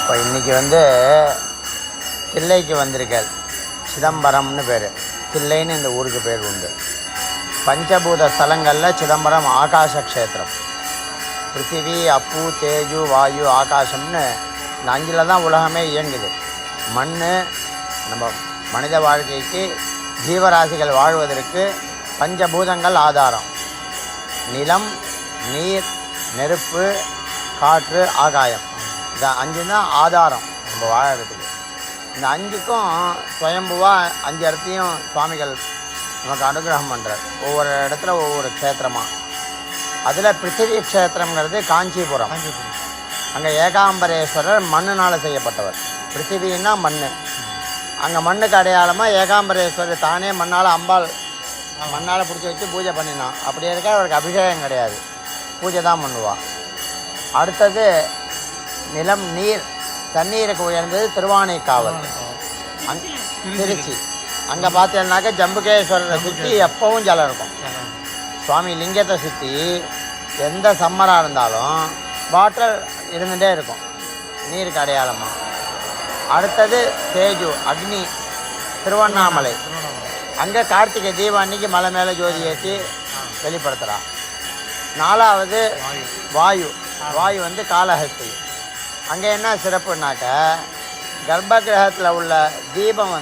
இப்போ இன்றைக்கி தில்லைக்கு வந்திருக்கேன். சிதம்பரம்னு பேர். தில்லைன்னு இந்த ஊருக்கு பேர் உண்டு. பஞ்சபூத ஸ்தலங்களில் சிதம்பரம் ஆகாச க்ஷேத்திரம். பிருத்திவி, அப்பு, தேஜு, வாயு, ஆகாசம்னு இந்த 5 தான் உலகமே இயங்குது. மண் நம்ம மனித வாழ்க்கைக்கு, ஜீவராசிகள் வாழ்வதற்கு பஞ்சபூதங்கள் ஆதாரம். நிலம், நீர், நெருப்பு, காற்று, ஆகாயம். இந்த 5 தான் ஆதாரம் நம்ம வாழறதுக்கு. இந்த 5க்கும் சுயம்புவாக 5 இடத்தையும் சுவாமிகள் நமக்கு அனுகிரகம் பண்ணுறார். ஒவ்வொரு இடத்துல ஒவ்வொரு க்ஷேத்திரமாக. அதில் பிருத்திவி க்ஷேத்திரங்கிறது காஞ்சிபுரம். அங்கே ஏகாம்பரேஸ்வரர் மண்ணினால் செய்யப்பட்டவர். பிருத்திவின்னா மண். அங்கே மண்ணுக்கு அடையாளமாக ஏகாம்பரேஸ்வரர் தானே மண்ணால் மண்ணால் பிடிச்சி வச்சு பூஜை பண்ணினான். அப்படி இருக்க அவருக்கு அபிஷேகம் கிடையாது, பூஜை தான் பண்ணுவாள். அடுத்தது நிலம், நீர். தண்ணீருக்கு உயர்ந்தது திருவானைக்காவல், திருச்சி. அங்கே பார்த்தீங்கன்னாக்க ஜம்புகேஸ்வரரை சுற்றி எப்பவும் ஜலம் இருக்கும். சுவாமி லிங்கத்தை சுற்றி எந்த சம்மராக இருந்தாலும் வாட்டர் இருந்துகிட்டே இருக்கும், நீருக்கு அடையாளமாக. அடுத்தது தேஜு, அக்னி, திருவண்ணாமலை. அங்கே கார்த்திகை தீபம் அன்னைக்கு மலை மேலே ஜோதி ஏற்றி வெளிப்படுத்துகிறான். 4வது வாயு. வாயு காலஹஸ்தி. அங்கே என்ன சிறப்புனாக்க, கர்ப்ப கிரகத்தில் உள்ள தீபம்